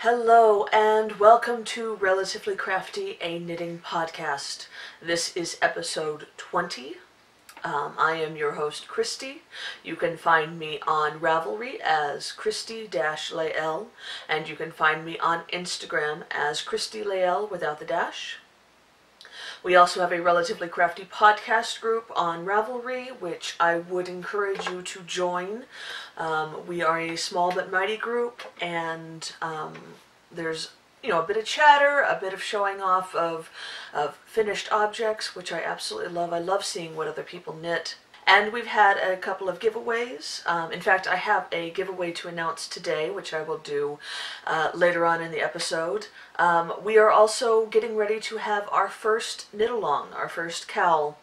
Hello and welcome to Relatively Crafty, a knitting podcast. This is episode 20. I am your host, Cristi. You can find me on Ravelry as Cristi-Lael, and you can find me on Instagram as Cristi-Lael without the dash. We also have a Relatively Crafty Podcast group on Ravelry, which I would encourage you to join. We are a small but mighty group, and there's a bit of chatter, a bit of showing off of finished objects, which I absolutely love. I love seeing what other people knit. And we've had a couple of giveaways. In fact, I have a giveaway to announce today, which I will do later on in the episode. We are also getting ready to have our first knit-along, our first KAL.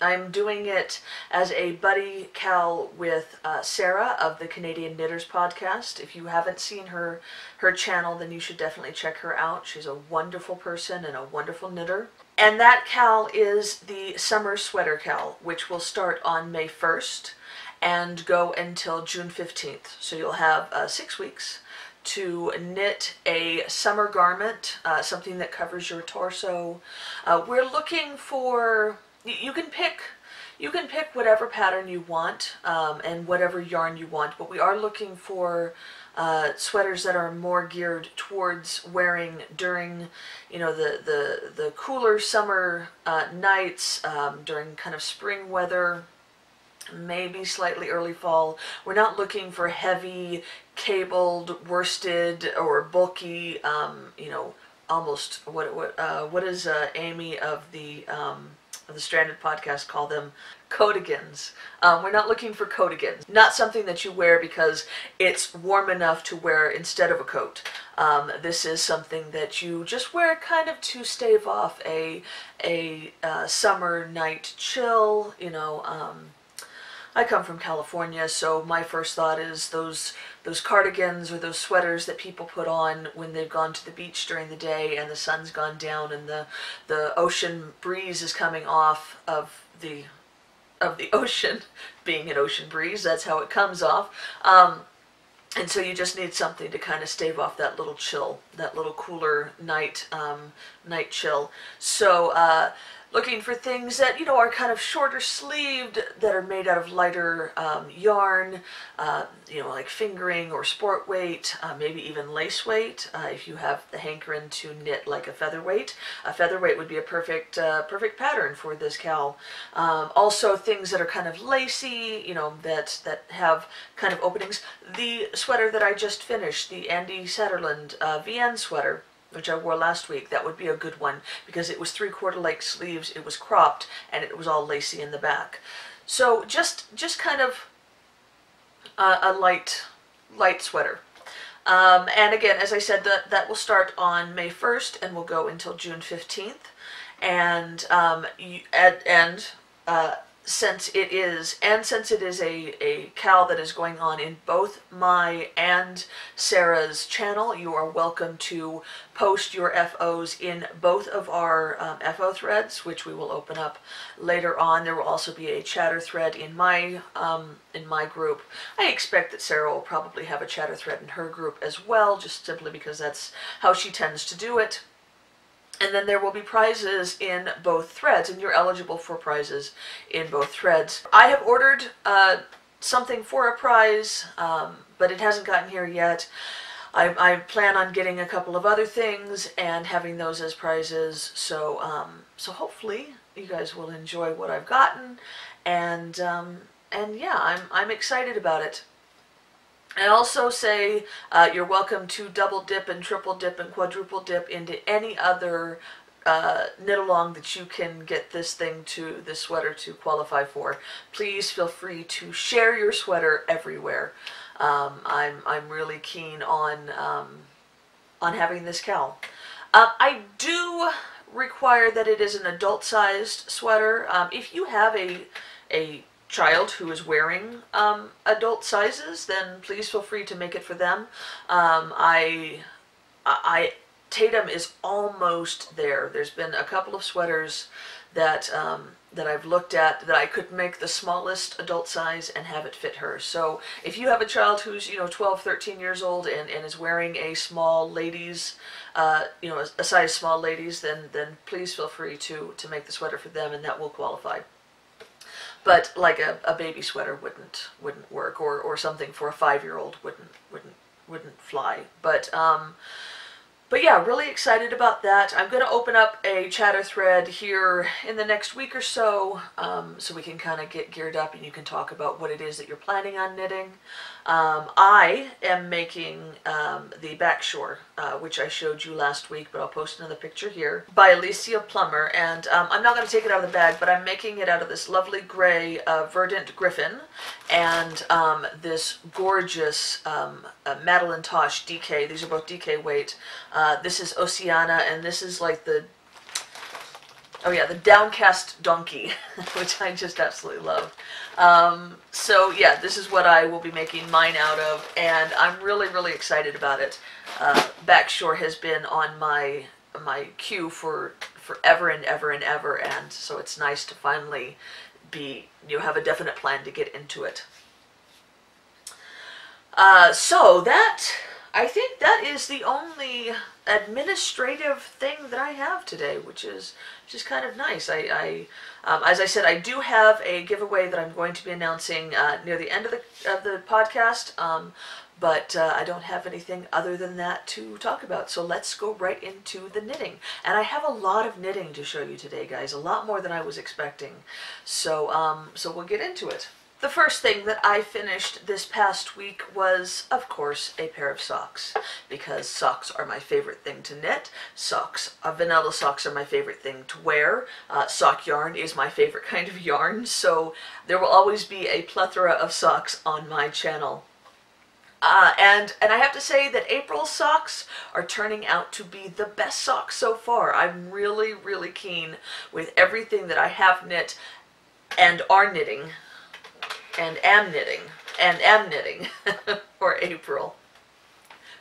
I'm doing it as a buddy KAL with Sarah of the Canadian Knitters Podcast. If you haven't seen her channel, then you should definitely check her out. She's a wonderful person and a wonderful knitter. And that KAL is the Summer Sweater KAL, which will start on May 1st and go until June 15th. So you'll have 6 weeks to knit a summer garment, something that covers your torso. We're looking for... You can pick whatever pattern you want and whatever yarn you want, but we are looking for sweaters that are more geared towards wearing during, the cooler summer nights, during kind of spring weather, maybe slightly early fall. We're not looking for heavy, cabled, worsted, or bulky, almost what is Amy of the Stranded Podcast call them? Coatigans. We're not looking for coatigans. Not something that you wear because it's warm enough to wear instead of a coat. This is something that you just wear kind of to stave off a summer night chill. I come from California, so my first thought is those cardigans or those sweaters that people put on when they've gone to the beach during the day and the sun's gone down and the ocean breeze is coming off of the ocean, being an ocean breeze. That's how it comes off. And so you just need something to kind of stave off that little chill, that little cooler night chill. So looking for things that, are kind of shorter sleeved, that are made out of lighter yarn, like fingering or sport weight, maybe even lace weight, if you have the hankering to knit like a featherweight. A featherweight would be a perfect pattern for this KAL. Also things that are kind of lacy, that have kind of openings. The sweater that I just finished, the Andy Satterland VN sweater, which I wore last week, that would be a good one because it was 3/4 length sleeves, it was cropped, and it was all lacy in the back. So just kind of a light sweater. And again, as I said, that will start on May 1st and will go until June 15th. And since it is a KAL that is going on in both my and Sarah's channel, you are welcome to post your FOs in both of our FO threads, which we will open up later on. There will also be a chatter thread in my group. I expect that Sarah will probably have a chatter thread in her group as well, just simply because that's how she tends to do it. And then there will be prizes in both threads, and you're eligible for prizes in both threads. I have ordered something for a prize, but it hasn't gotten here yet. I plan on getting a couple of other things and having those as prizes. So hopefully you guys will enjoy what I've gotten, and yeah, I'm excited about it. I also say you're welcome to double dip and triple dip and quadruple dip into any other knit-along that you can get this sweater to qualify for. Please feel free to share your sweater everywhere. I'm really keen on having this KAL. I do require that it is an adult-sized sweater. If you have a child who is wearing adult sizes, then please feel free to make it for them. Tatum is almost there. There's been a couple of sweaters that that I've looked at that I could make the smallest adult size and have it fit her. So if you have a child who's 12, 13 years old and is wearing a small ladies, a size small ladies, then please feel free to make the sweater for them, and that will qualify. But like a baby sweater wouldn't work, or something for a 5-year-old wouldn't fly. But yeah, really excited about that. I'm going to open up a chatter thread here in the next week or so, so we can kind of get geared up and you can talk about what it is that you're planning on knitting. I am making the Backshore, which I showed you last week, but I'll post another picture here, by Alicia Plummer. And I'm not going to take it out of the bag, but I'm making it out of this lovely gray Verdant Griffin and this gorgeous Madeline Tosh DK. These are both DK weight. This is Oceana, and this is like the Downcast Donkey, which I just absolutely love. So yeah, this is what I will be making mine out of, and I'm really, really excited about it. Backshore has been on my queue for forever and ever and ever, and so it's nice to finally have a definite plan to get into it. So I think that is the only administrative thing that I have today, which is just kind of nice. As I said, I do have a giveaway that I'm going to be announcing near the end of the podcast, but I don't have anything other than that to talk about. So let's go right into the knitting. And I have a lot of knitting to show you today, guys, a lot more than I was expecting. So we'll get into it. The first thing that I finished this past week was, of course, a pair of socks, because socks are my favorite thing to knit. Vanilla socks are my favorite thing to wear. Sock yarn is my favorite kind of yarn, so there will always be a plethora of socks on my channel. And I have to say that April's socks are turning out to be the best socks so far. I'm really, really keen with everything that I have knit and are knitting. And am knitting for April.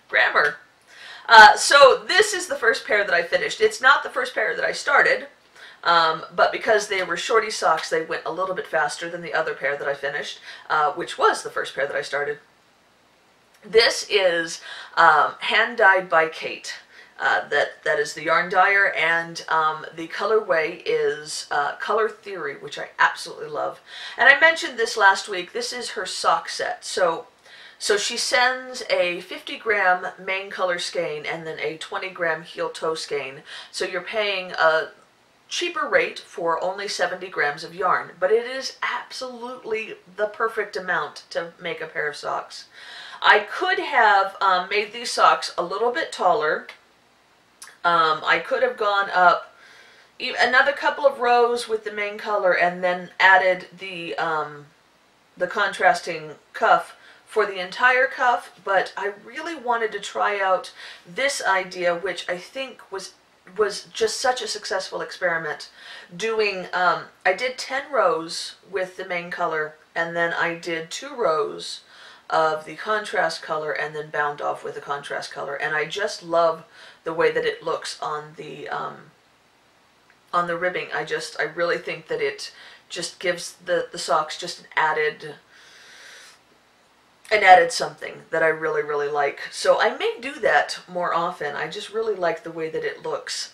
Grammar. So this is the first pair that I finished. It's not the first pair that I started, but because they were shorty socks, they went a little bit faster than the other pair that I finished, which was the first pair that I started. This is hand dyed by Kate. That is the yarn dyer, and the colorway is Color Theory, which I absolutely love. And I mentioned this last week. This is her sock set. So she sends a 50-gram main color skein and then a 20-gram heel toe skein. So you're paying a cheaper rate for only 70 grams of yarn, but it is absolutely the perfect amount to make a pair of socks. I could have made these socks a little bit taller. I could have gone up another couple of rows with the main color and then added the contrasting cuff for the entire cuff, but I really wanted to try out this idea, which I think was just such a successful experiment. I did 10 rows with the main color, and then I did 2 rows of the contrast color and then bound off with the contrast color, and I just love the way that it looks on the ribbing. I really think that it just gives the socks just an added something that I really, really like. So I may do that more often. I just really like the way that it looks.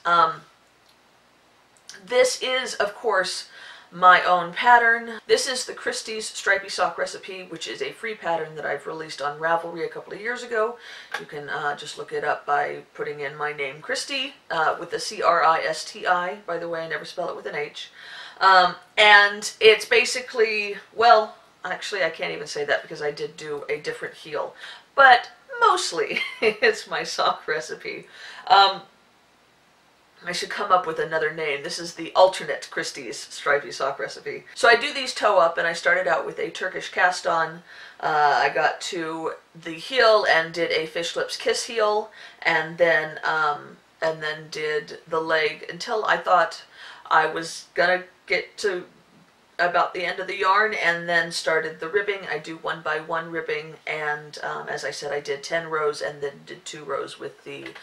This is, of course, my own pattern. This is the Cristi's Stripy Sock Recipe, which is a free pattern that I've released on Ravelry a couple of years ago. You can just look it up by putting in my name, Cristi, with the C-R-I-S-T-I. By the way, I never spell it with an H. And it's basically, well, actually I can't even say that because I did do a different heel. But mostly it's my sock recipe. I should come up with another name. This is the alternate Cristi's Stripy Sock Recipe. So I do these toe up, and I started out with a Turkish cast on. I got to the heel and did a Fish Lips Kiss heel, and then did the leg until I thought I was gonna get to about the end of the yarn and then started the ribbing. I do 1 by 1 ribbing, and as I said, I did 10 rows and then did 2 rows with the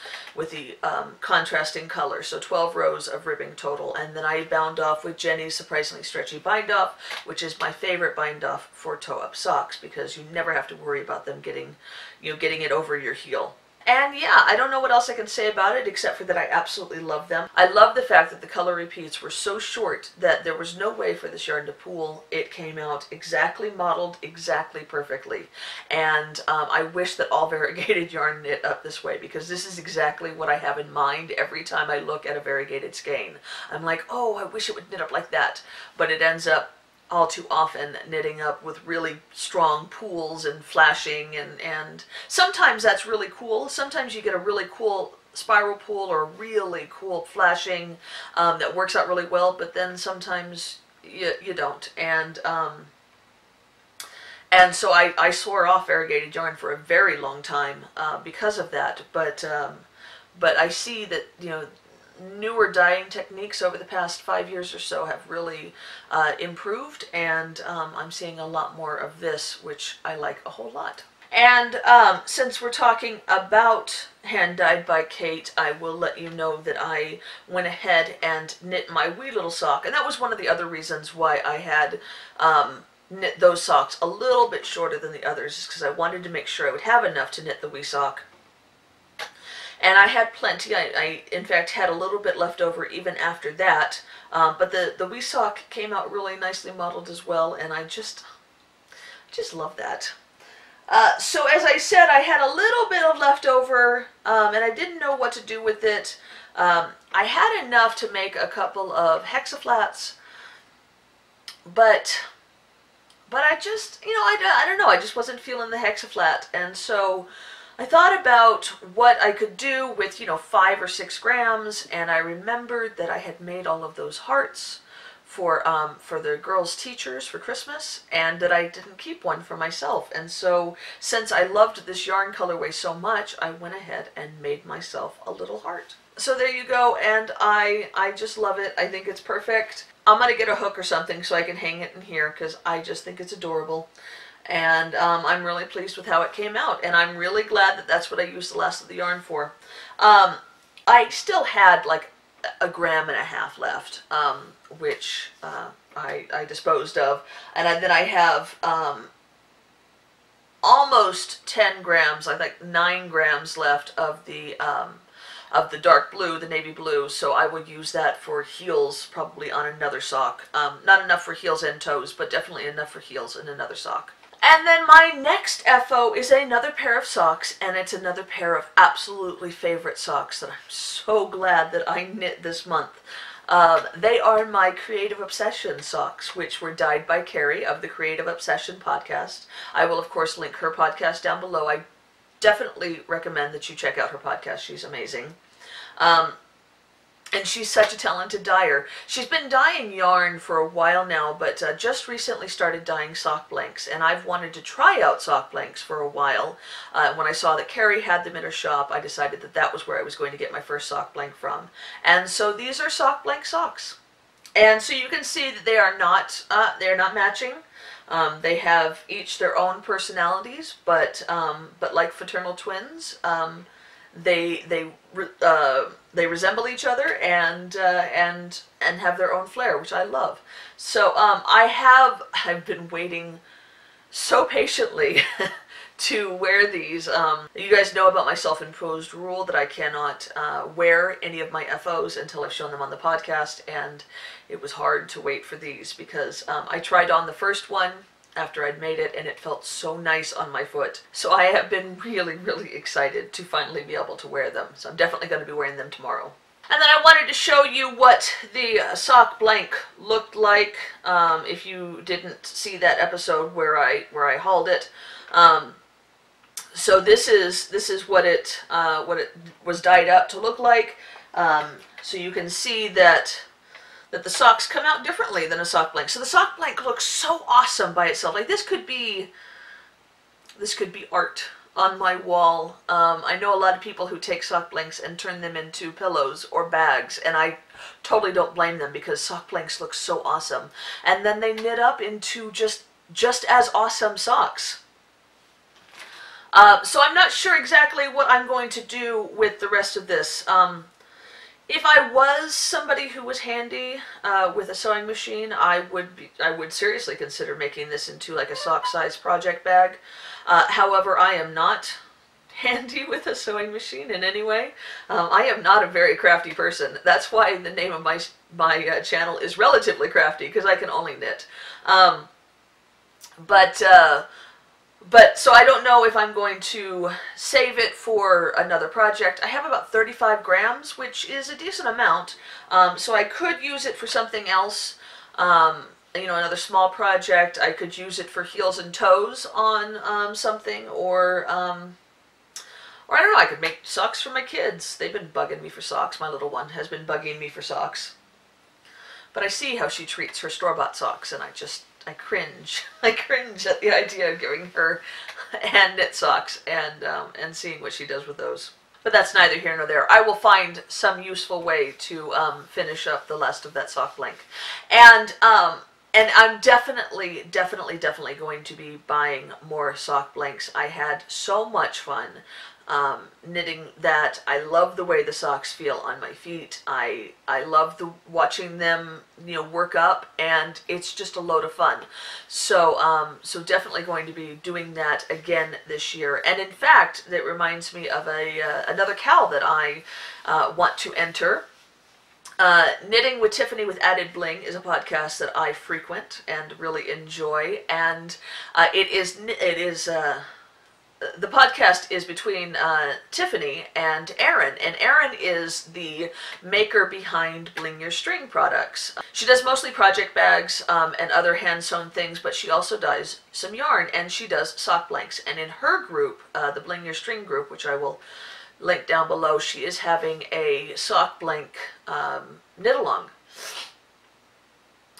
contrasting color, so 12 rows of ribbing total. And then I bound off with Jenny's surprisingly stretchy bind off, which is my favorite bind off for toe up socks because you never have to worry about them getting it over your heel. And yeah, I don't know what else I can say about it except for that I absolutely love them. I love the fact that the color repeats were so short that there was no way for this yarn to pool. It came out exactly modeled, exactly perfectly. And I wish that all variegated yarn knit up this way, because this is exactly what I have in mind every time I look at a variegated skein. I'm like, oh, I wish it would knit up like that. But it ends up all too often knitting up with really strong pools and flashing, and sometimes that's really cool. Sometimes you get a really cool spiral pool or really cool flashing that works out really well, but then sometimes you don't. And so I swore off variegated yarn for a very long time because of that. But I see that, you know, newer dyeing techniques over the past 5 years or so have really improved, and I'm seeing a lot more of this, which I like a whole lot. And since we're talking about hand dyed by Kate, I will let you know that I went ahead and knit my wee little sock, and that was one of the other reasons why I had knit those socks a little bit shorter than the others, is because I wanted to make sure I would have enough to knit the wee sock. And I had plenty. I in fact had a little bit left over even after that. But the wee sock came out really nicely modeled as well, and I just love that. So as I said, I had a little bit of leftover, and I didn't know what to do with it. I had enough to make a couple of hexaflats, but I just, you know, I don't know, I just wasn't feeling the hexaflat, and so I thought about what I could do with, you know, 5 or 6 grams, and I remembered that I had made all of those hearts for the girls' teachers for Christmas, and that I didn't keep one for myself. And so, since I loved this yarn colorway so much, I went ahead and made myself a little heart. So there you go, and I just love it. I think it's perfect. I'm gonna get a hook or something so I can hang it in here, because I just think it's adorable. And I'm really pleased with how it came out, and I'm really glad that that's what I used the last of the yarn for. I still had like 1.5 grams left, which I disposed of, and then I have almost 10 grams, I think 9 grams left of the dark blue, the navy blue, so I would use that for heels probably on another sock. Not enough for heels and toes, but definitely enough for heels in another sock. And then my next FO is another pair of socks, and it's another pair of absolutely favorite socks that I'm so glad that I knit this month. They are my Creative Obsession socks, which were dyed by Carrie of the Creative Obsession podcast. I will, of course, link her podcast down below. I definitely recommend that you check out her podcast. She's amazing. And she's such a talented dyer. She's been dyeing yarn for a while now, but just recently started dyeing sock blanks, and I've wanted to try out sock blanks for a while. When I saw that Carrie had them in her shop, I decided that that was where I was going to get my first sock blank from. And so these are sock blank socks. And so you can see that they are not matching. They have each their own personalities, but like fraternal twins, they resemble each other and have their own flair, which I love. So I've been waiting so patiently to wear these. You guys know about my self-imposed rule that I cannot wear any of my FOs until I've shown them on the podcast, and it was hard to wait for these because I tried on the first one after I'd made it, and it felt so nice on my foot. So I have been really, really excited to finally be able to wear them. So I'm definitely going to be wearing them tomorrow. And then I wanted to show you what the sock blank looked like. If you didn't see that episode where I hauled it, so this is what it was dyed up to look like. So you can see that the socks come out differently than a sock blank. So the sock blank looks so awesome by itself. Like this could be art. on my wall. I know a lot of people who take sock blanks and turn them into pillows or bags, and I totally don't blame them because sock blanks look so awesome. And then they knit up into just as awesome socks. So I'm not sure exactly what I'm going to do with the rest of this. If I was somebody who was handy with a sewing machine, I would seriously consider making this into like a sock-size project bag. However, I am not handy with a sewing machine in any way. I am not a very crafty person. That's why the name of my channel is Relatively Crafty, because I can only knit. But so I don't know if I'm going to save it for another project. I have about 35 grams, which is a decent amount. So I could use it for something else. You know, another small project. I could use it for heels and toes on something, or I don't know, I could make socks for my kids. They've been bugging me for socks. My little one has been bugging me for socks. But I see how she treats her store-bought socks, and I cringe. I cringe at the idea of giving her hand knit socks and seeing what she does with those. But that's neither here nor there. I will find some useful way to finish up the last of that sock blank. And I'm definitely going to be buying more sock blanks. I had so much fun knitting that. I love the way the socks feel on my feet. I love watching them, you know, work up, and it's just a load of fun. So so definitely going to be doing that again this year. And in fact, that reminds me of another KAL that I want to enter. Knitting with Tiffany with Added Bling is a podcast that I frequent and really enjoy, and the podcast is between Tiffany and Erin, and Erin is the maker behind Bling Your String products. She does mostly project bags and other hand-sewn things, but she also does some yarn, and she does sock blanks. And in her group, the Bling Your String group, which I will link down below, she is having a sock blank knit-along,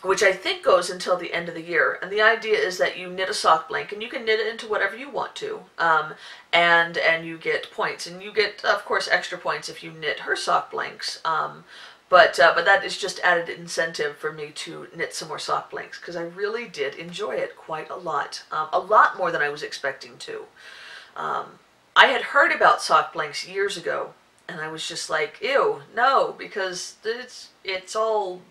which I think goes until the end of the year. And the idea is that you knit a sock blank, and you can knit it into whatever you want to, and you get points. And you get, of course, extra points if you knit her sock blanks. But that is just added incentive for me to knit some more sock blanks, because I really did enjoy it quite a lot more than I was expecting to. I had heard about sock blanks years ago, and I was just like, ew, no, because it's all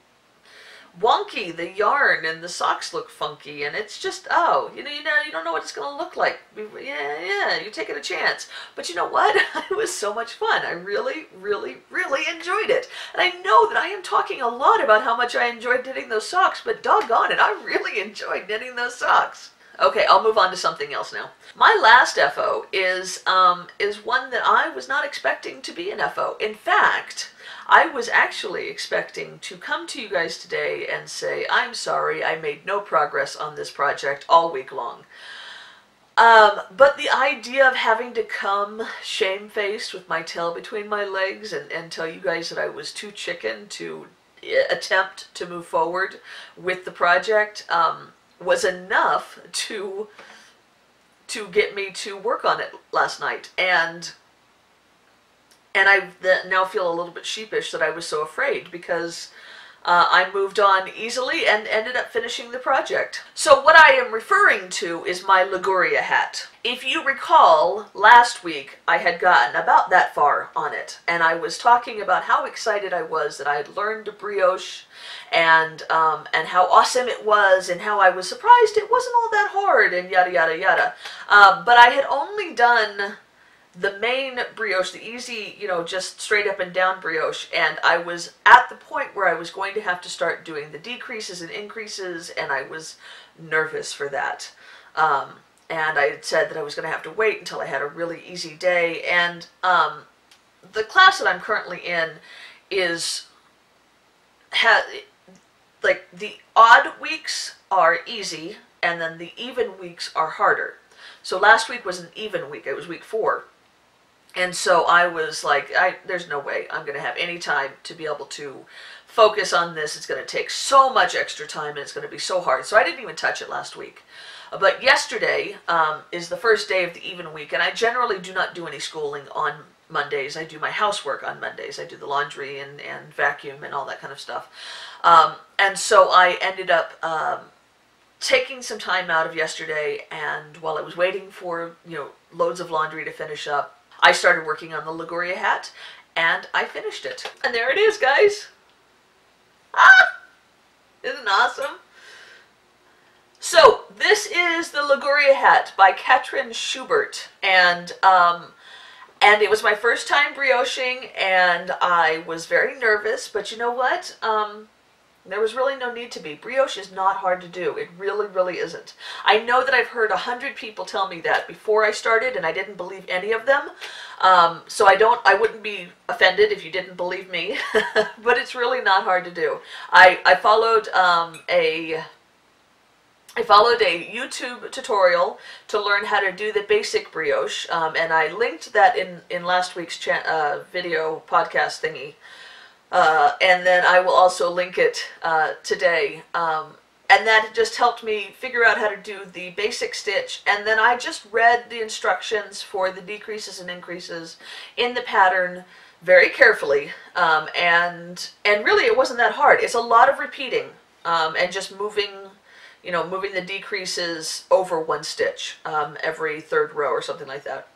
wonky, the yarn, and the socks look funky, and it's just, oh, you don't know what it's going to look like. Yeah, you're taking a chance. But you know what? It was so much fun. I really enjoyed it. And I know that I am talking a lot about how much I enjoyed knitting those socks, but doggone it, I really enjoyed knitting those socks. Okay, I'll move on to something else now. My last FO is one that I was not expecting to be an FO. In fact, I was actually expecting to come to you guys today and say, I'm sorry, I made no progress on this project all week long. But the idea of having to come shamefaced with my tail between my legs and tell you guys that I was too chicken to attempt to move forward with the project was enough to get me to work on it last night. And I now feel a little bit sheepish that I was so afraid, because I moved on easily and ended up finishing the project. So what I am referring to is my Liguria hat. If you recall, last week I had gotten about that far on it, and I was talking about how excited I was that I had learned brioche, and how awesome it was, and how I was surprised it wasn't all that hard, and yada yada yada. But I had only done the main brioche, the easy, just straight up and down brioche, and I was at the point where I was going to have to start doing the decreases and increases, and I was nervous for that. And I had said that I was going to have to wait until I had a really easy day, and the class that I'm currently in like, the odd weeks are easy, and then the even weeks are harder. So last week was an even week. It was week 4. And so I was like, there's no way I'm going to have any time to be able to focus on this. It's going to take so much extra time, and it's going to be so hard. So I didn't even touch it last week. But yesterday is the first day of the even week, and I generally do not do any schooling on Mondays. I do my housework on Mondays. I do the laundry and vacuum and all that kind of stuff. And so I ended up taking some time out of yesterday, and while I was waiting for, loads of laundry to finish up, I started working on the Liguria hat, and I finished it. And there it is, guys. Ah! Isn't it awesome? So, this is the Liguria hat by Katrin Schubert, and it was my first time brioching, and I was very nervous, but you know what? There was really no need to be. Brioche is not hard to do. It really, really isn't. I know that I've heard 100 people tell me that before I started, and I didn't believe any of them. So I wouldn't be offended if you didn't believe me, but it's really not hard to do. I followed a YouTube tutorial to learn how to do the basic brioche, and I linked that in last week's video podcast thingy. And then I will also link it today. And that just helped me figure out how to do the basic stitch. And then I just read the instructions for the decreases and increases in the pattern very carefully. And really it wasn't that hard. It's a lot of repeating and just moving the decreases over one stitch every third row or something like that.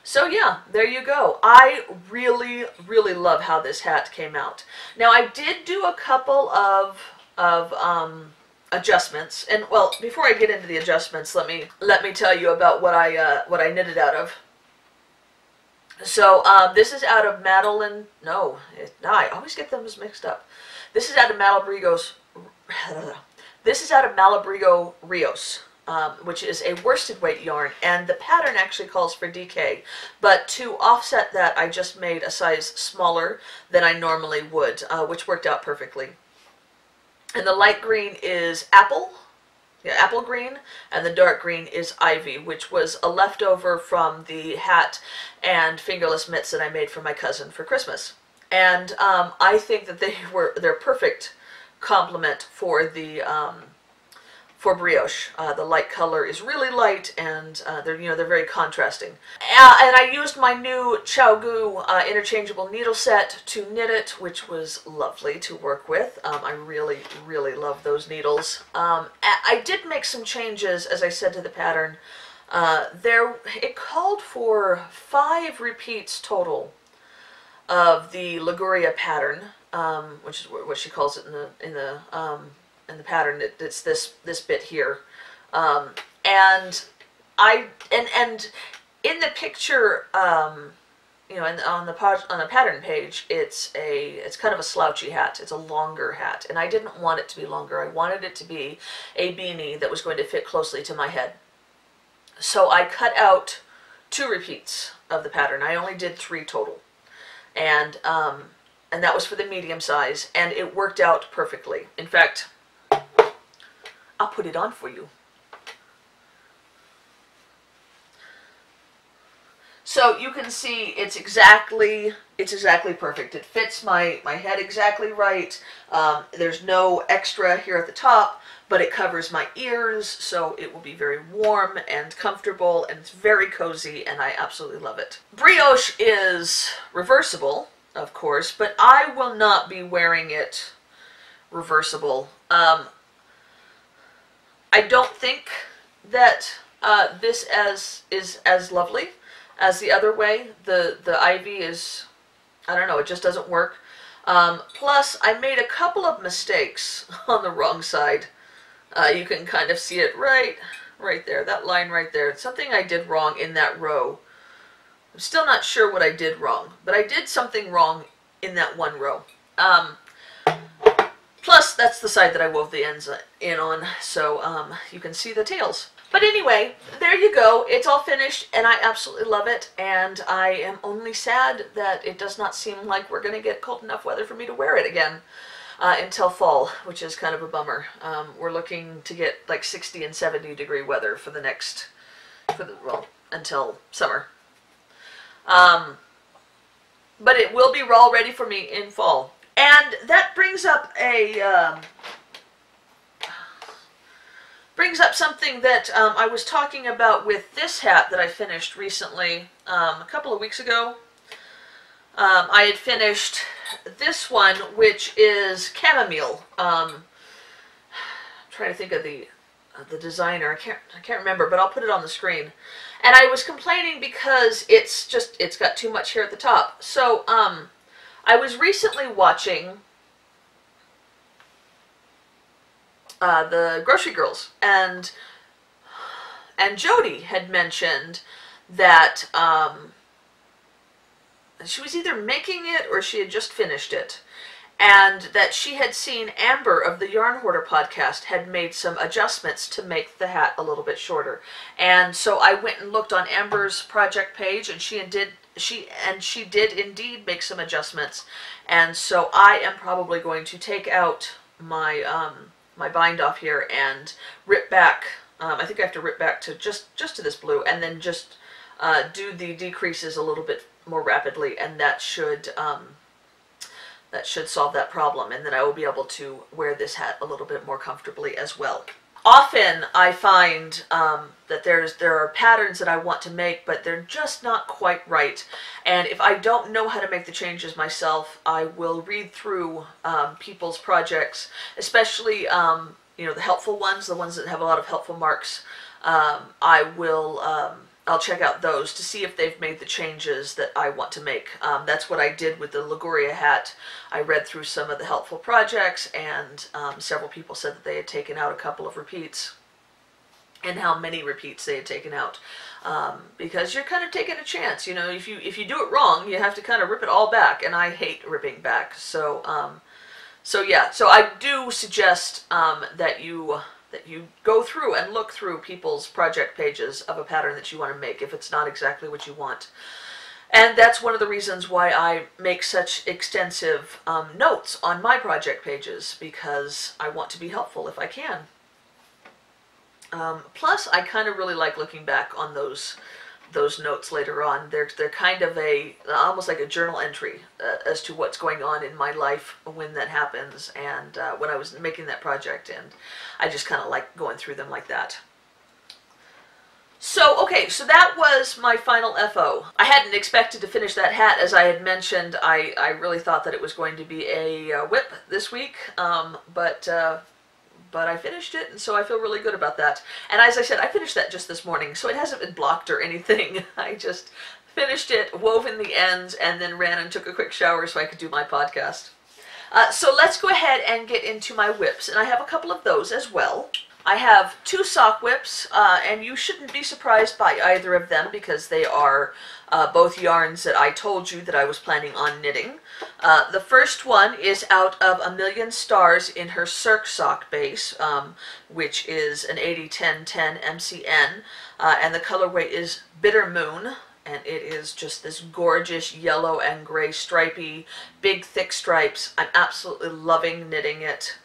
So yeah, there you go. I really, really love how this hat came out. Now I did do a couple of adjustments, and well, before I get into the adjustments, let me tell you about what I knitted out of. So this is out of Madeline. No, I always get them mixed up. This is out of Malabrigo's. This is out of Malabrigo Rios. Which is a worsted weight yarn, and the pattern actually calls for DK, but to offset that I just made a size smaller than I normally would, which worked out perfectly. And the light green is apple green, and the dark green is ivy, which was a leftover from the hat and fingerless mitts that I made for my cousin for Christmas. And I think that they're perfect complement for the for brioche. The light color is really light, and they're very contrasting. And I used my new Gu interchangeable needle set to knit it, which was lovely to work with. I really, really love those needles. I did make some changes, as I said, to the pattern. It called for 5 repeats total of the Liguria pattern, which is what she calls it in the pattern. It's this bit here, and in the picture, on the pattern page, it's kind of a slouchy hat. It's a longer hat, and I didn't want it to be longer. I wanted it to be a beanie that was going to fit closely to my head. So I cut out 2 repeats of the pattern. I only did 3 total, and that was for the medium size, and it worked out perfectly. In fact, I'll put it on for you. So you can see it's exactly perfect. It fits my head exactly right. There's no extra here at the top, but it covers my ears, so it will be very warm and comfortable, and it's very cozy, and I absolutely love it. Brioche is reversible, of course, but I will not be wearing it reversible. I don't think that this is as lovely as the other way. The ivy is, I don't know, it just doesn't work. Plus, I made a couple of mistakes on the wrong side. You can kind of see it right there, that line right there. It's something I did wrong in that row. I'm still not sure what I did wrong, but I did something wrong in that one row. Plus, that's the side that I wove the ends in on, so you can see the tails. But anyway, there you go. It's all finished, and I absolutely love it, and I am only sad that it does not seem like we're going to get cold enough weather for me to wear it again until fall, which is kind of a bummer. We're looking to get like 60 and 70 degree weather for until summer. But it will be all ready for me in fall. And that brings up a brings up something that I was talking about with this hat that I finished recently, a couple of weeks ago. I had finished this one, which is chamomile. I'm trying to think of the designer. I can't remember, but I'll put it on the screen. And I was complaining because it's got too much hair at the top. So I was recently watching the Grocery Girls, and Jody had mentioned that she was either making it or she had just finished it, and that she had seen Amber of the Yarn Hoarder podcast had made some adjustments to make the hat a little bit shorter. And so I went and looked on Amber's project page, and she did indeed make some adjustments. And so I am probably going to take out my my bind off here and rip back. I think I have to rip back to just to this blue, and then just do the decreases a little bit more rapidly, and that should solve that problem, and then I will be able to wear this hat a little bit more comfortably as well. Often I find that there are patterns that I want to make, but they're just not quite right. And if I don't know how to make the changes myself, I will read through people's projects, especially you know, the helpful ones, the ones that have a lot of helpful marks. I'll check out those to see if they've made the changes that I want to make. That's what I did with the Liguria hat. I read through some of the helpful projects, and several people said that they had taken out a couple of repeats, and how many repeats they had taken out. Because you're kind of taking a chance, you know. If you do it wrong, you have to kind of rip it all back, and I hate ripping back. So yeah, so I do suggest that you go through and look through people's project pages of a pattern that you want to make if it's not exactly what you want. And that's one of the reasons why I make such extensive notes on my project pages, because I want to be helpful if I can. Plus, I kind of really like looking back on those notes later on. They're kind of almost like a journal entry as to what's going on in my life when that happens, and when I was making that project, and I just kind of like going through them like that. So, okay, so that was my final FO. I hadn't expected to finish that hat. As I had mentioned, I really thought that it was going to be a whip this week, but I finished it, and so I feel really good about that. And as I said, I finished that just this morning, so it hasn't been blocked or anything. I just finished it, wove in the ends, and then ran and took a quick shower so I could do my podcast. So let's go ahead and get into my whips, and I have a couple of those as well. I have 2 sock whips, and you shouldn't be surprised by either of them, because they are both yarns that I told you that I was planning on knitting. The first one is out of A Million Stars in her Cirque sock base, which is an 80-10-10 MCN, and the colorway is Bitter Moon, and it is just this gorgeous yellow and gray stripy, big thick stripes. I'm absolutely loving knitting it.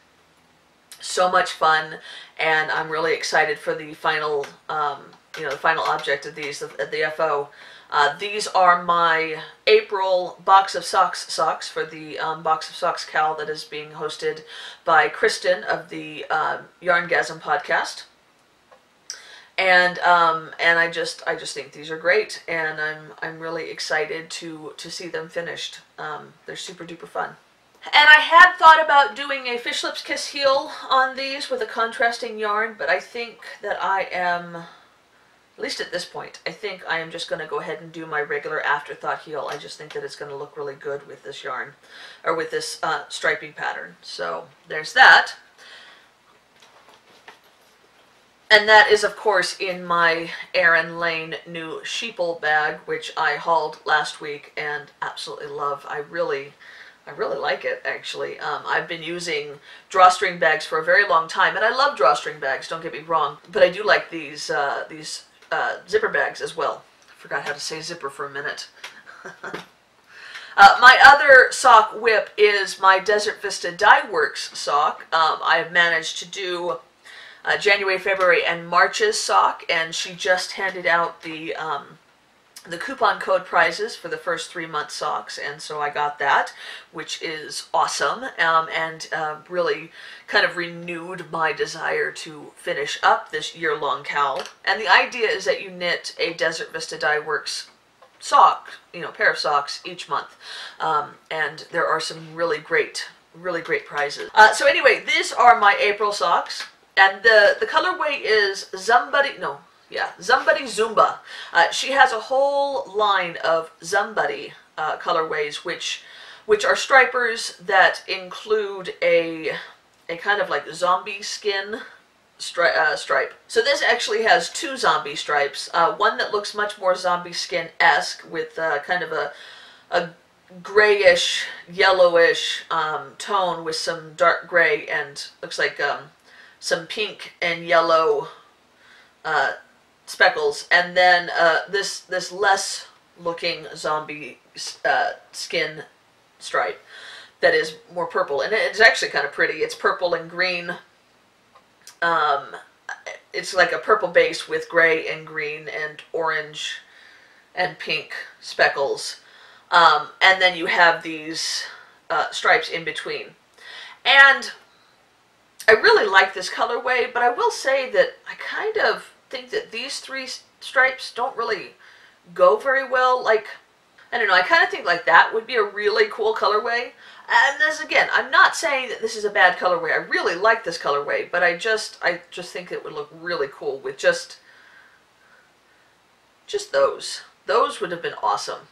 So much fun, and I'm really excited for the final, the final object of these, the FO. These are my April Box of Socks for the Box of Socks KAL that is being hosted by Kristen of the Yarngasm podcast. And I just think these are great, and I'm really excited to see them finished. They're super duper fun. And I had thought about doing a Fish Lips Kiss heel on these with a contrasting yarn, but I think that I am, at least at this point, I think I am just going to go ahead and do my regular Afterthought heel. I just think that it's going to look really good with this yarn, or with this striping pattern. So there's that. And that is, of course, in my Erin Lane new sheeple bag, which I hauled last week and absolutely love. I really like it, actually. I've been using drawstring bags for a very long time, and I love drawstring bags, don't get me wrong, but I do like these zipper bags as well. I forgot how to say zipper for a minute. My other sock whip is my Desert Vista Dye Works sock. I have managed to do January, February, and March's sock, and she just handed out the the coupon code prizes for the first 3-month socks, and so I got that, which is awesome, and really kind of renewed my desire to finish up this year-long KAL. And the idea is that you knit a Desert Vista Dye Works sock, pair of socks each month, and there are some really great prizes. So anyway, these are my April socks, and the colorway is Zumbuddy Zumba. She has a whole line of Zumbuddy colorways, which are stripers that include a kind of like zombie skin stripe. So this actually has 2 zombie stripes. One that looks much more zombie skin-esque with kind of a grayish, yellowish tone with some dark gray and looks like some pink and yellow speckles, and then this less looking zombie skin stripe that is more purple, and it's actually kind of pretty. It's purple and green. It's like a purple base with gray and green and orange and pink speckles, and then you have these stripes in between. And I really like this colorway, but I will say that I kind of think that these 3 stripes don't really go very well. Like, I don't know, I kind of think like that would be a really cool colorway. And this, again, I'm not saying that this is a bad colorway. I really like this colorway, but I just think it would look really cool with just those. Those would have been awesome.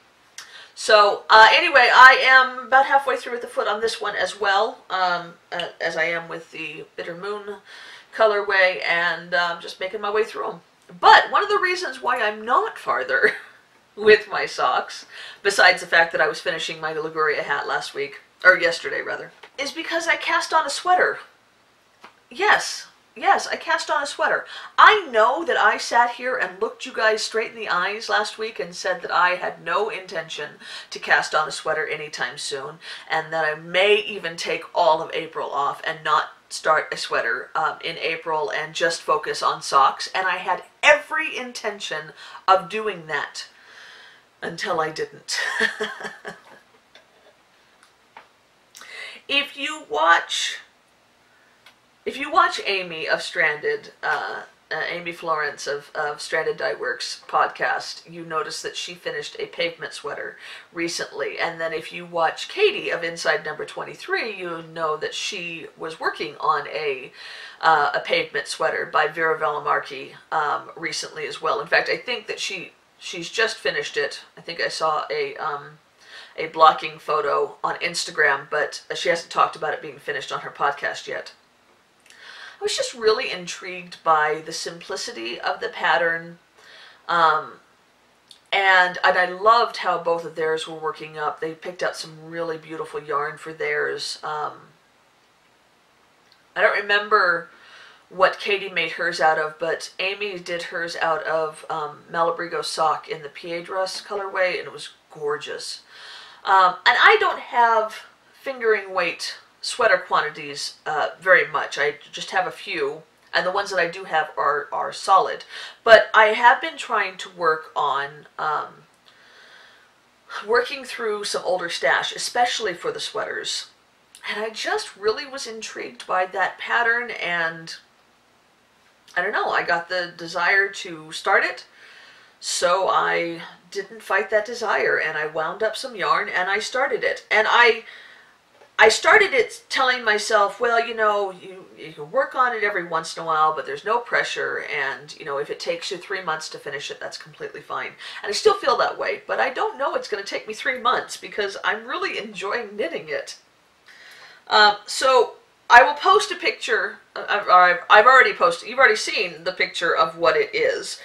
So anyway, I am about halfway through at the foot on this one as well, as I am with the Bitter Moon colorway, and just making my way through them. But one of the reasons why I'm not farther with my socks, besides the fact that I was finishing my Liguria hat last week, or yesterday rather, is because I cast on a sweater. Yes, I cast on a sweater. I know that I sat here and looked you guys straight in the eyes last week and said that I had no intention to cast on a sweater anytime soon, and that I may even take all of April off and not start a sweater in April and just focus on socks, and I had every intention of doing that until I didn't. If you watch Amy of Stranded, Amy Florence of Stranded Dye Works podcast, you notice that she finished a pavement sweater recently. And then if you watch Katie of Inside Number 23, you know that she was working on a pavement sweater by Vera Velamarki recently as well. In fact, I think that she's just finished it. I think I saw a blocking photo on Instagram, but she hasn't talked about it being finished on her podcast yet. I was just really intrigued by the simplicity of the pattern, and I loved how both of theirs were working up. They picked out some really beautiful yarn for theirs. I don't remember what Katie made hers out of, but Amy did hers out of Malabrigo sock in the Piedras colorway, and it was gorgeous. And I don't have fingering weight sweater quantities very much. I just have a few, and the ones that I do have are solid. But I have been trying to work on working through some older stash, especially for the sweaters. And I just really was intrigued by that pattern, and I don't know, I got the desire to start it, so I didn't fight that desire, and I wound up some yarn, and I started it. And I started it telling myself, well, you know, you can work on it every once in a while, but there's no pressure, and, you know, if it takes you 3 months to finish it, that's completely fine. And I still feel that way, but I don't know it's going to take me 3 months, because I'm really enjoying knitting it. So I will post a picture, I've already posted, you've already seen the picture of what it is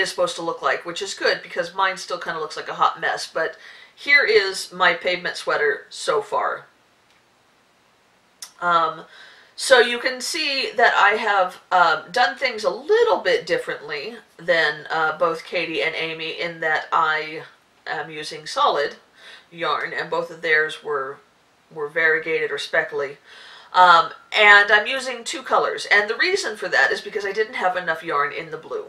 supposed to look like, which is good, because mine still kind of looks like a hot mess, but here is my pavement sweater so far. So you can see that I have done things a little bit differently than both Katie and Amy, in that I am using solid yarn, and both of theirs were variegated or speckly. And I'm using 2 colors, and the reason for that is because I didn't have enough yarn in the blue.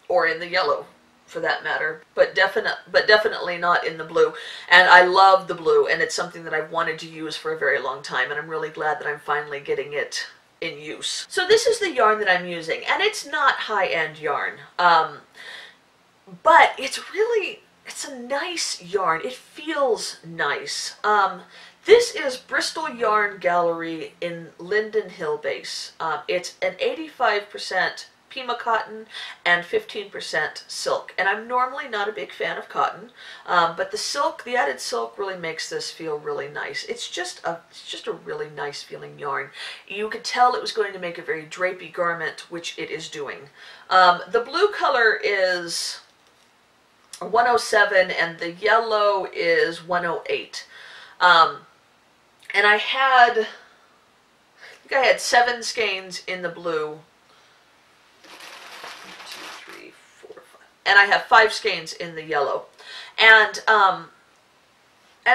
or in the yellow for that matter, but definitely not in the blue. And I love the blue, and it's something that I've wanted to use for a very long time, and I'm really glad that I'm finally getting it in use. So this is the yarn that I'm using, and it's not high-end yarn, but it's a nice yarn. It feels nice. This is Bristol Yarn Gallery in Linden Hill base. It's an 85% Pima cotton and 15% silk. And I'm normally not a big fan of cotton, but the added silk really makes this feel really nice. It's just a really nice feeling yarn. You could tell it was going to make a very drapey garment, which it is doing. The blue color is 107 and the yellow is 108. And I think I had 7 skeins in the blue. 1, 2, 3, 4, 5. And I have 5 skeins in the yellow. And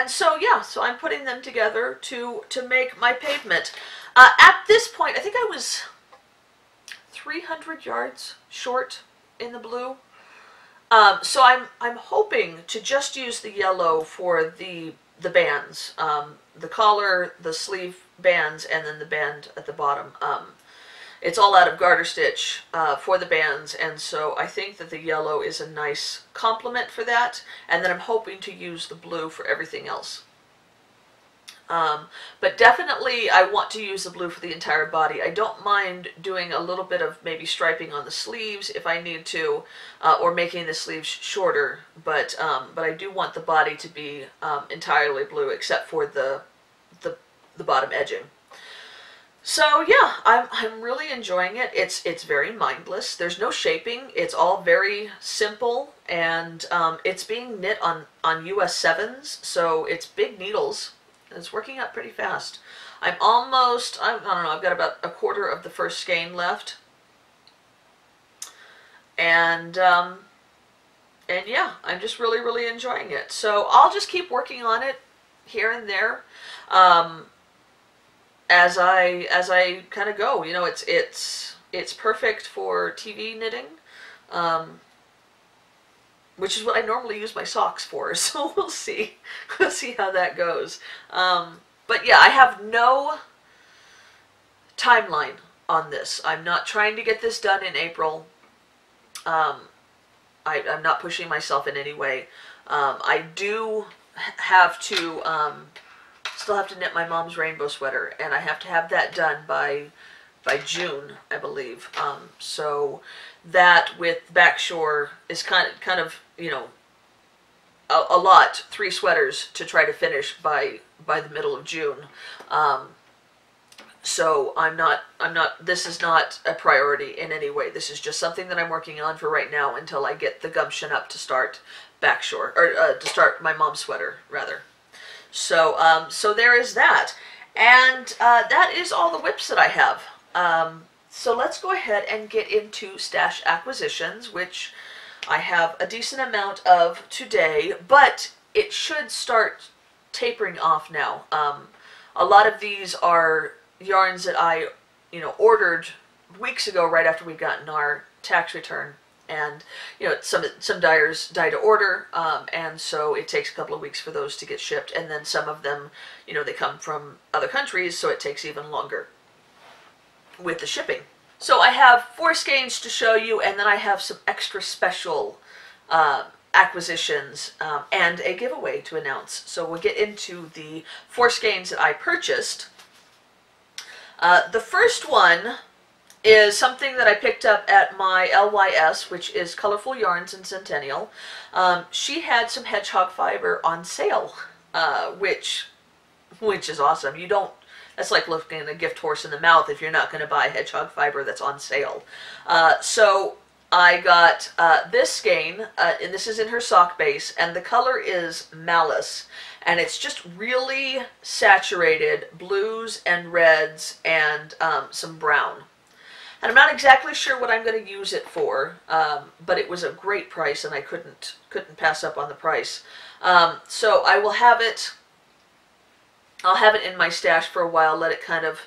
so yeah, so I'm putting them together to make my pavement. At this point, I think I was 300 yards short in the blue. So I'm hoping to just use the yellow for the bands, the collar, the sleeve bands, and then the band at the bottom. It's all out of garter stitch for the bands, and so I think that the yellow is a nice complement for that, and then I'm hoping to use the blue for everything else. But definitely I want to use the blue for the entire body. I don't mind doing a little bit of maybe striping on the sleeves if I need to, or making the sleeves shorter, but I do want the body to be entirely blue except for the bottom edging. So yeah, I'm really enjoying it. It's very mindless. There's no shaping. It's all very simple, and it's being knit on US 7s, so it's big needles. It's working out pretty fast. I don't know, I've got about a quarter of the first skein left. And yeah, I'm just really enjoying it. So I'll just keep working on it here and there as I kind of go. You know, it's perfect for TV knitting, which is what I normally use my socks for, so we'll see. We'll see how that goes. But yeah, I have no timeline on this. I'm not trying to get this done in April. I'm not pushing myself in any way. I do have to, still have to knit my mom's rainbow sweater, and I have to have that done by June, I believe. So that with Backshore is kind of, you know, a lot, 3 sweaters to try to finish by the middle of June. So this is not a priority in any way. This is just something that I'm working on for right now until I get the gumption up to start Backshore, or to start my mom's sweater, rather. So, so there is that. And that is all the whips that I have. So let's go ahead and get into stash acquisitions, which I have a decent amount of today, but it should start tapering off now. A lot of these are yarns that I, you know, ordered weeks ago right after we gotten our tax return. And, you know, some dyers die to order, and so it takes a couple of weeks for those to get shipped. And then some of them, you know, they come from other countries, so it takes even longer with the shipping. So I have 4 skeins to show you, and then I have some extra special acquisitions and a giveaway to announce. So we'll get into the 4 skeins that I purchased. The first one is something that I picked up at my LYS, which is Colorful Yarns in Centennial. She had some hedgehog fiber on sale, which is awesome. That's like looking a gift horse in the mouth if you're not going to buy hedgehog fiber that's on sale. So I got this skein, and this is in her sock base, and the color is Malice. And it's just really saturated blues and reds and some brown. And I'm not exactly sure what I'm going to use it for, but it was a great price, and I couldn't pass up on the price. So I will have it. I'll have it in my stash for a while, let it kind of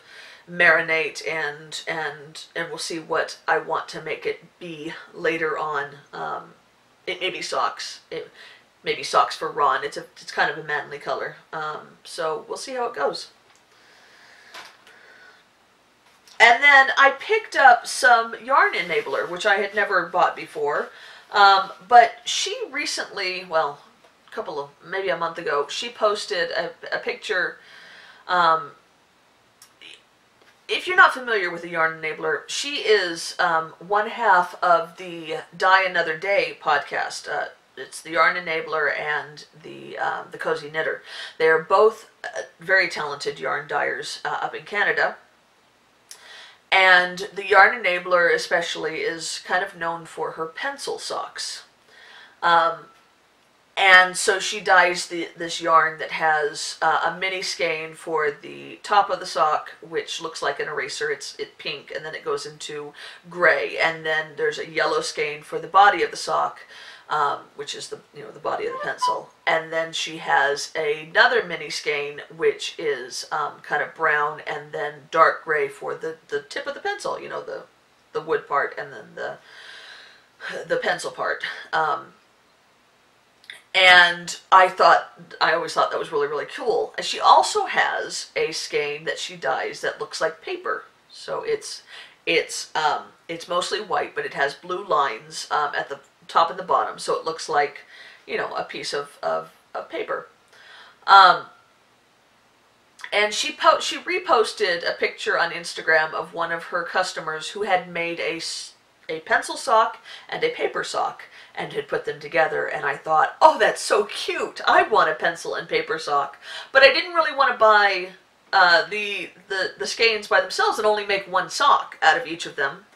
marinate and we'll see what I want to make it be later on. It may be socks. It may be socks for Ron. It's kind of a manly color. So we'll see how it goes. And then I picked up some Yarn Enabler, which I had never bought before. But she recently, well, maybe a month ago, she posted a picture. If you're not familiar with the Yarn Enabler, she is one half of the Dye Another Day podcast. It's the Yarn Enabler and the Cozy Knitter. They are both very talented yarn dyers up in Canada. And the Yarn Enabler especially is kind of known for her pencil socks. And so she dyes this yarn that has a mini skein for the top of the sock, which looks like an eraser. It's pink, and then it goes into gray. And then there's a yellow skein for the body of the sock, which is the body of the pencil. And then she has another mini skein, which is kind of brown, and then dark gray for the tip of the pencil. The wood part, and then the pencil part. And I always thought that was really, really cool. And she also has a skein that she dyes that looks like paper. So it's mostly white, but it has blue lines at the top and the bottom. So it looks like, a piece of paper. And she reposted a picture on Instagram of one of her customers who had made a pencil sock and a paper sock, and had put them together, and I thought, oh, that's so cute. I want a pencil and paper sock. But I didn't really want to buy the skeins by themselves and only make one sock out of each of them.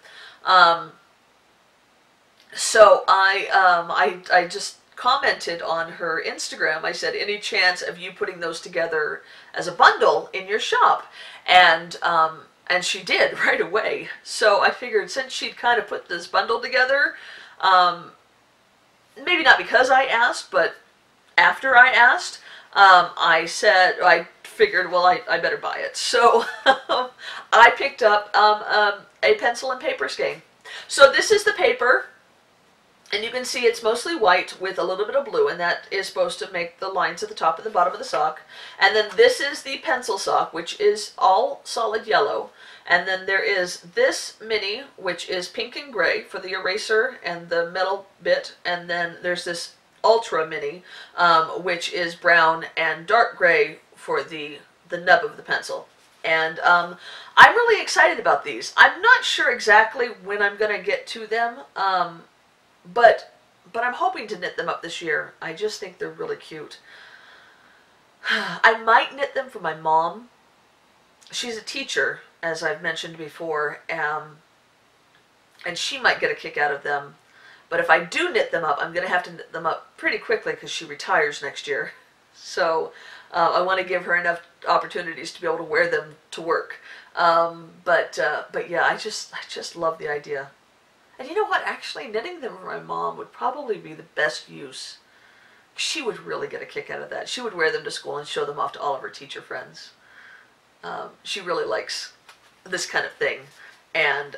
So I just commented on her Instagram. I said, any chance of you putting those together as a bundle in your shop? And she did right away. So I figured, since she'd kind of put this bundle together, maybe not because I asked, but after I asked, I figured, well, I better buy it. So I picked up a pencil and paper skein. So this is the paper, and you can see it's mostly white with a little bit of blue, and that is supposed to make the lines at the top and the bottom of the sock. And then this is the pencil sock, which is all solid yellow. And then there is this mini, which is pink and gray for the eraser and the metal bit. And then there's this ultra mini, which is brown and dark gray for the nub of the pencil. And I'm really excited about these. I'm not sure exactly when I'm going to get to them, but I'm hoping to knit them up this year. I just think they're really cute. I might knit them for my mom. She's a teacher, as I've mentioned before, and she might get a kick out of them. But if I do knit them up, I'm going to have to knit them up pretty quickly because she retires next year. So I want to give her enough opportunities to be able to wear them to work. But yeah, I just love the idea. And you know what? Actually, knitting them for my mom would probably be the best use. She would really get a kick out of that. She would wear them to school and show them off to all of her teacher friends. She really likes this kind of thing, and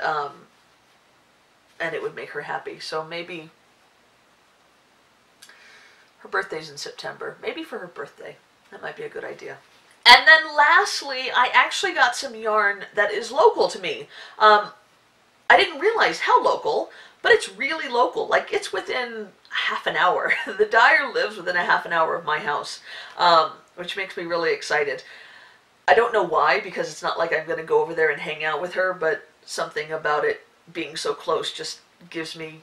it would make her happy. So maybe her birthday's in September. Maybe for her birthday, that might be a good idea. And then lastly, I actually got some yarn that is local to me. I didn't realize how local, but it's really local. Like, it's within half an hour. The dyer lives within a half an hour of my house, which makes me really excited. I don't know why, because it's not like I'm going to go over there and hang out with her, but something about it being so close just gives me,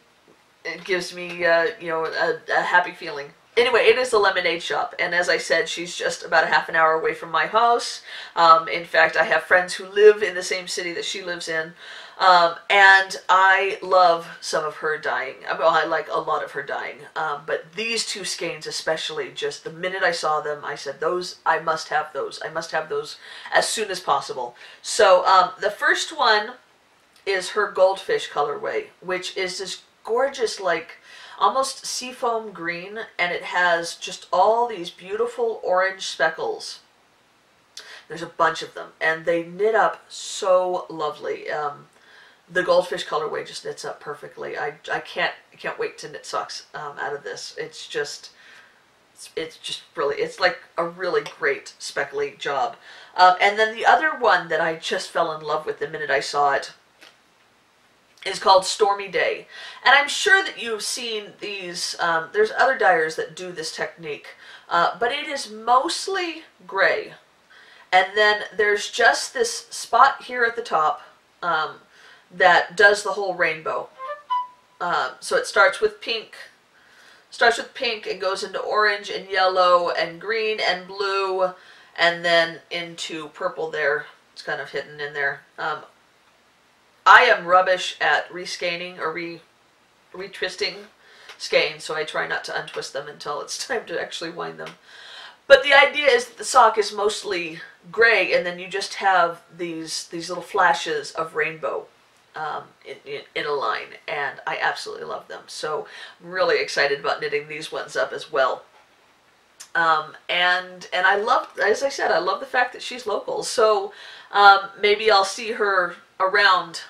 a happy feeling. Anyway, it is the Lemonade Shop, and as I said, she's just about a half an hour away from my house. In fact, I have friends who live in the same city that she lives in, and I love some of her dyeing. Well, I like a lot of her dyeing, but these two skeins especially, just the minute I saw them, I said, I must have those. I must have those as soon as possible. So the first one is her Goldfish colorway, which is this gorgeous, like, almost seafoam green, and it has just all these beautiful orange speckles. There's a bunch of them, and they knit up so lovely. The goldfish colorway just knits up perfectly. I can't wait to knit socks out of this. It's just really, it's like a really great speckly job. And then the other one that I just fell in love with the minute I saw it is called Stormy Day. And I'm sure that you've seen these, there's other dyers that do this technique, but it is mostly gray. And then there's just this spot here at the top that does the whole rainbow. So it starts with pink and goes into orange and yellow and green and blue, and then into purple there. It's kind of hidden in there. I am rubbish at rescanning or retwisting skeins, so I try not to untwist them until it's time to actually wind them. But the idea is that the sock is mostly gray, and then you just have these little flashes of rainbow in a line, and I absolutely love them. So I'm really excited about knitting these ones up as well. And I love, as I said, I love the fact that she's local. So maybe I'll see her around.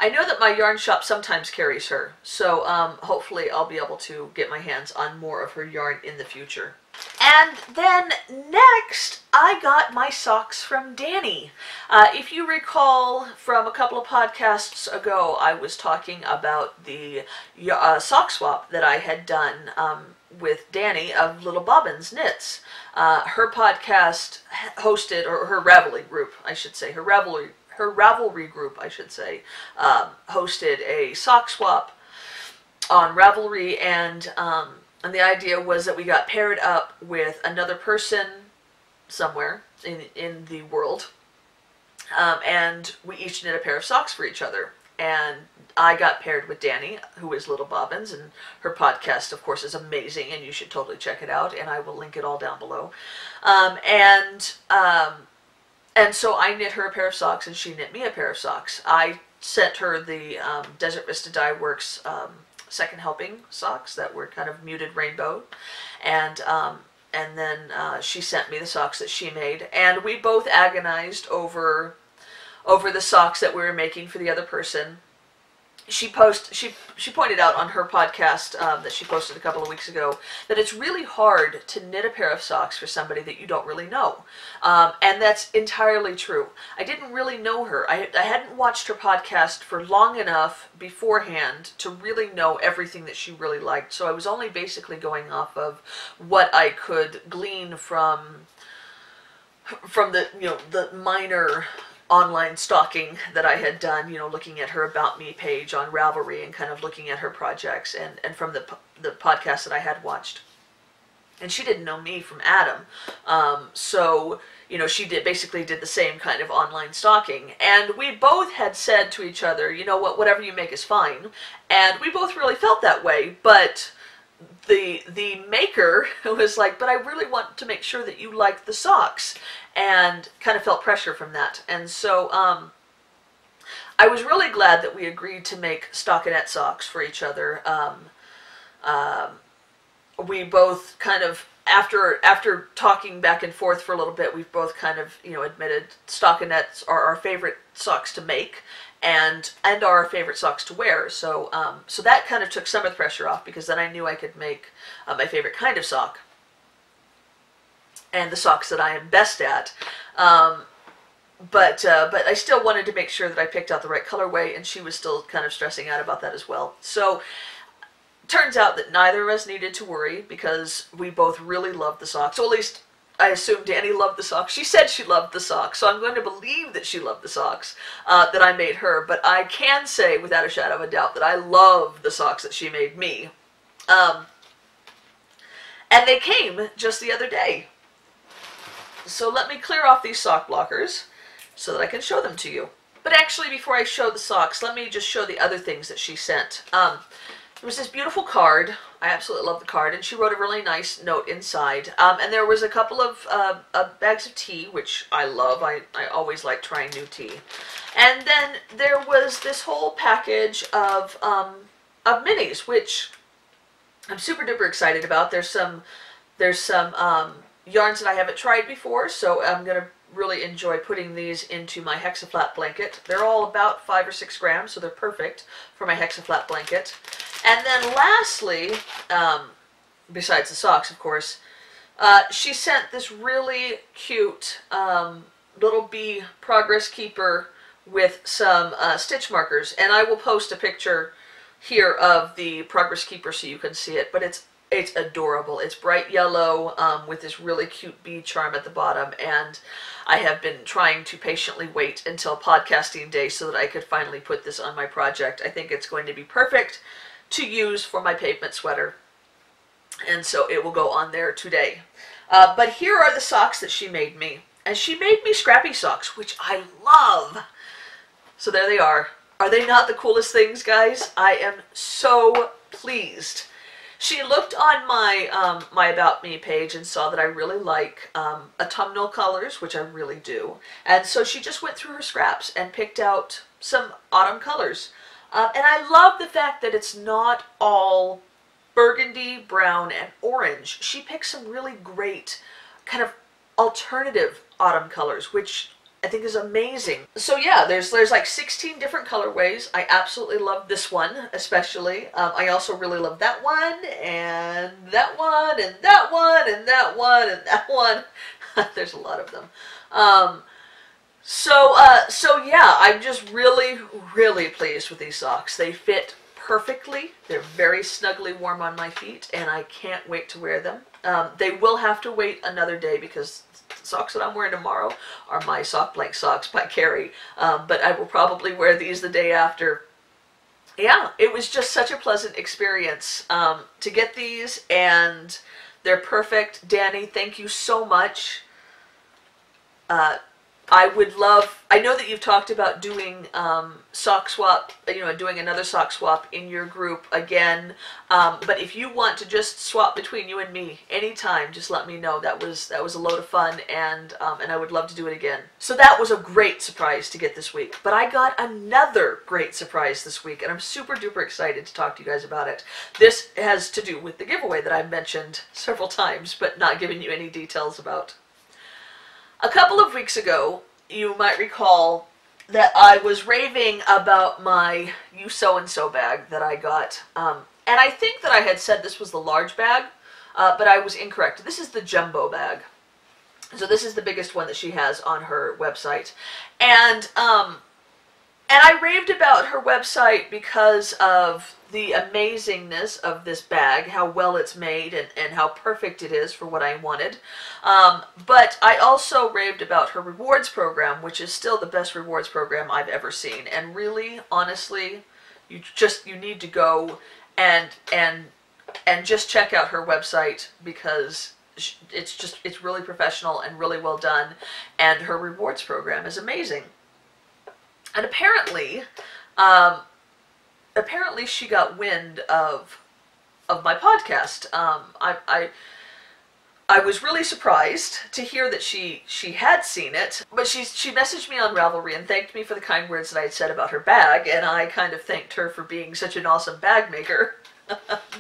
I know that my yarn shop sometimes carries her, so hopefully I'll be able to get my hands on more of her yarn in the future. And then next, I got my socks from Danny. If you recall from a couple of podcasts ago, I was talking about the sock swap that I had done with Danny of Little Bobbins Knits. Her podcast hosted, or her Ravelry group, I should say, her Ravelry group, I should say, hosted a sock swap on Ravelry, and the idea was that we got paired up with another person somewhere in the world, and we each knit a pair of socks for each other. And I got paired with Danny, who is Little Bobbins, and her podcast, of course, is amazing, and you should totally check it out, and I will link it all down below. And so I knit her a pair of socks, and she knit me a pair of socks. I sent her the Desert Vista Dye Works second helping socks that were kind of muted rainbow, and then she sent me the socks that she made, and we both agonized over the socks that we were making for the other person. She pointed out on her podcast that she posted a couple of weeks ago that it's really hard to knit a pair of socks for somebody that you don't really know, and that's entirely true. I didn't really know her. I hadn't watched her podcast for long enough beforehand to really know everything that she really liked, so I was only basically going off of what I could glean from the the minor online stalking that I had done, looking at her About Me page on Ravelry and kind of looking at her projects, and from the podcast that I had watched. And she didn't know me from Adam, so she basically did the same kind of online stalking. And we both had said to each other, you know what, whatever you make is fine. And we both really felt that way, but the maker was like, but I really want to make sure that you like the socks, and kind of felt pressure from that. And so I was really glad that we agreed to make stockinette socks for each other. We both kind of, after talking back and forth for a little bit, we've both kind of admitted stockinettes are our favorite socks to make, and are our favorite socks to wear. So so that kind of took some of the pressure off, because then I knew I could make my favorite kind of sock, and the socks that I am best at. But I still wanted to make sure that I picked out the right colorway, and she was still kind of stressing out about that as well. So turns out that neither of us needed to worry, because we both really loved the socks. So at least I assume Danny loved the socks. She said she loved the socks, so I'm going to believe that she loved the socks that I made her. But I can say without a shadow of a doubt that I love the socks that she made me. And they came just the other day. So let me clear off these sock blockers so that I can show them to you. But actually, before I show the socks, let me just show the other things that she sent. There was this beautiful card. I absolutely love the card, and she wrote a really nice note inside. And there was a couple of bags of tea, which I love. I always like trying new tea. And then there was this whole package of minis, which I'm super duper excited about. There's some yarns that I haven't tried before, so I'm going to really enjoy putting these into my Hexaflat blanket. They're all about 5 or 6 grams, so they're perfect for my Hexaflat blanket. And then lastly, besides the socks, of course, she sent this really cute little bee progress keeper with some stitch markers, and I will post a picture here of the progress keeper so you can see it, but it's adorable. It's bright yellow with this really cute bee charm at the bottom, and I have been trying to patiently wait until podcasting day so that I could finally put this on my project. I think it's going to be perfect to use for my pavement sweater, and so it will go on there today. But here are the socks that she made me, and she made me scrappy socks, which I love. So there they are. Are they not the coolest things, guys? I am so pleased. She looked on my my About Me page and saw that I really like autumnal colors, which I really do. And so she just went through her scraps and picked out some autumn colors. And I love the fact that it's not all burgundy, brown, and orange. She picked some really great kind of alternative autumn colors, which I think is amazing. So yeah, there's like 16 different colorways. I absolutely love this one, especially. I also really love that one, and that one, and that one, and that one, and that one. There's a lot of them. So yeah, I'm just really, really pleased with these socks. They fit perfectly. They're very snugly warm on my feet, and I can't wait to wear them. They will have to wait another day because the socks that I'm wearing tomorrow are my Sock Blank socks by Carrie, but I will probably wear these the day after. Yeah, it was just such a pleasant experience to get these, and they're perfect. Danny, thank you so much. I would love, I know that you've talked about doing sock swap, doing another sock swap in your group again, but if you want to just swap between you and me anytime, just let me know. That was a load of fun, and I would love to do it again. So that was a great surprise to get this week, but I got another great surprise this week, and I'm super duper excited to talk to you guys about it. This has to do with the giveaway that I've mentioned several times, but not giving you any details about. A couple of weeks ago, you might recall that I was raving about my You So and So bag that I got. And I think that I had said this was the large bag, but I was incorrect. This is the jumbo bag. So this is the biggest one that she has on her website. And I raved about her website because of the amazingness of this bag, how well it's made, and how perfect it is for what I wanted. But I also raved about her rewards program, which is still the best rewards program I've ever seen. And really, honestly, you need to go and just check out her website, because it's really professional and really well done, and her rewards program is amazing. And apparently she got wind of my podcast. I was really surprised to hear that she had seen it, but she messaged me on Ravelry and thanked me for the kind words that I had said about her bag, and I kind of thanked her for being such an awesome bag maker.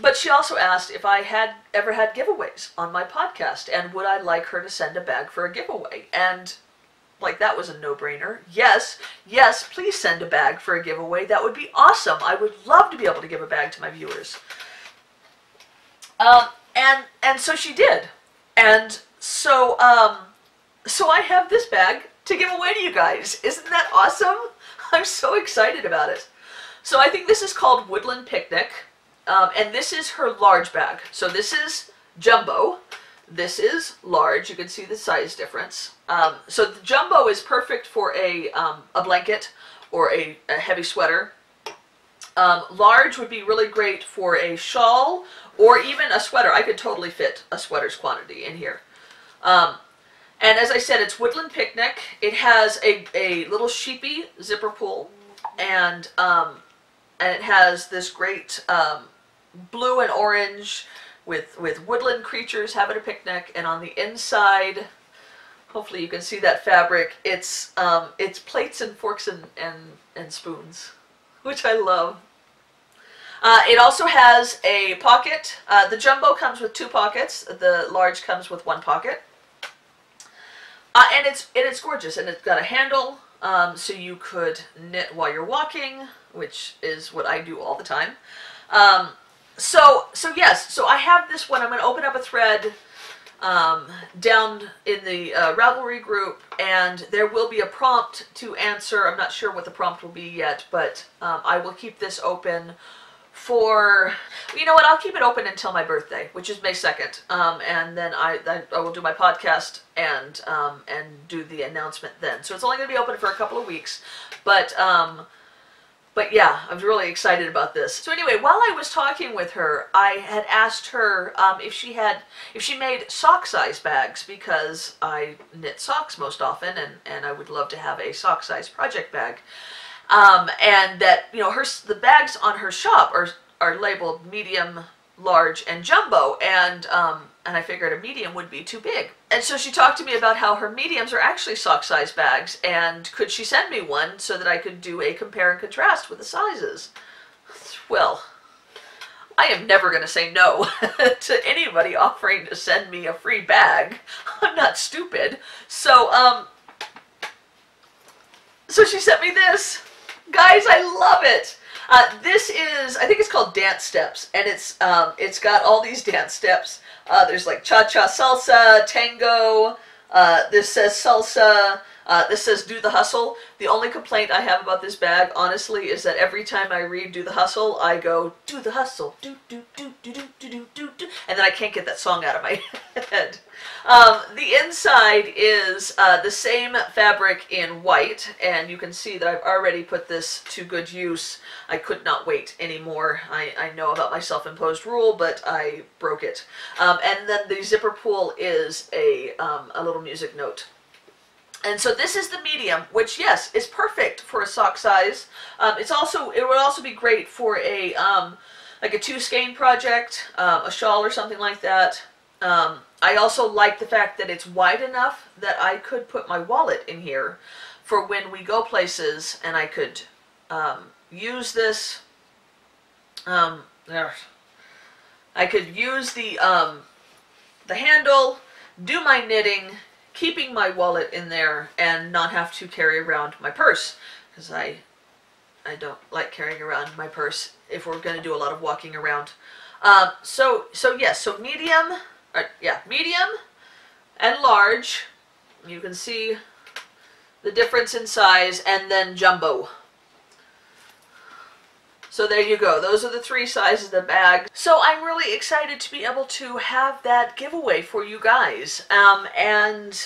But she also asked if I had ever had giveaways on my podcast, and would I like her to send a bag for a giveaway. And like, that was a no-brainer. Yes, please send a bag for a giveaway. That would be awesome. I would love to be able to give a bag to my viewers. And so she did. And so I have this bag to give away to you guys. Isn't that awesome? I'm so excited about it. So I think this is called Woodland Picnic. And this is her large bag. So this is jumbo. This is large. You can see the size difference. So the jumbo is perfect for a blanket or a heavy sweater. Large would be really great for a shawl or even a sweater. I could totally fit a sweater's quantity in here. And as I said, it's Woodland Picnic. It has a little sheepy zipper pull, and it has this great blue and orange with woodland creatures having a picnic, and on the inside, hopefully you can see that fabric, it's plates and forks and spoons, which I love. It also has a pocket. The jumbo comes with 2 pockets. The large comes with 1 pocket. And it's gorgeous, and it's got a handle, so you could knit while you're walking, which is what I do all the time. So yes, so I have this one. I'm going to open up a thread down in the Ravelry group, and there will be a prompt to answer. I'm not sure what the prompt will be yet, but I will keep this open for, you know what, I'll keep it open until my birthday, which is May 2nd, and then I will do my podcast and do the announcement then. So it's only going to be open for a couple of weeks, but yeah, I'm really excited about this. So anyway, while I was talking with her, I had asked her if she made sock size bags, because I knit socks most often, and I would love to have a sock size project bag. And that, you know, the bags on her shop are labeled medium, large, and jumbo, and I figured a medium would be too big. And so she talked to me about how her mediums are actually sock-size bags, and could she send me one so that I could do a compare and contrast with the sizes. Well, I am never going to say no to anybody offering to send me a free bag. I'm not stupid. So she sent me this. Guys, I love it. This is, I think it's called Dance Steps, and it's got all these dance steps. There's like cha-cha, salsa, tango, this says salsa, this says do the hustle. The only complaint I have about this bag, honestly, is that every time I read do the hustle, I go, do the hustle, do, and then I can't get that song out of my head. The inside is the same fabric in white, and you can see that I've already put this to good use. I could not wait anymore. I know about my self-imposed rule, but I broke it. And then the zipper pull is a little music note. And so this is the medium, which, yes, is perfect for a sock size. It would also be great for a like a 2-skein project, a shawl or something like that. I also like the fact that it's wide enough that I could put my wallet in here for when we go places, and I could use this. I could use the handle, do my knitting, keeping my wallet in there, and not have to carry around my purse, because I don't like carrying around my purse if we're going to do a lot of walking around. So yes, so medium and large. You can see the difference in size, and then jumbo. So there you go. Those are the 3 sizes of the bag. So I'm really excited to be able to have that giveaway for you guys. And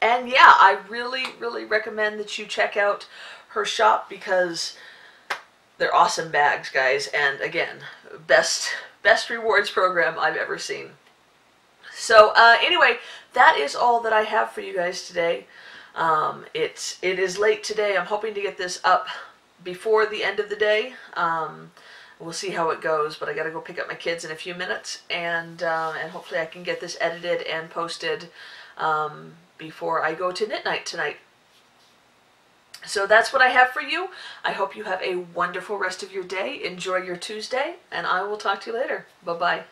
yeah, I really, really recommend that you check out her shop, because they're awesome bags, guys. And again, best rewards program I've ever seen. So anyway, that is all that I have for you guys today. It is late today. I'm hoping to get this up before the end of the day. We'll see how it goes, but I gotta go pick up my kids in a few minutes, and hopefully I can get this edited and posted before I go to knit night tonight. So that's what I have for you. I hope you have a wonderful rest of your day. Enjoy your Tuesday, and I will talk to you later. Bye-bye.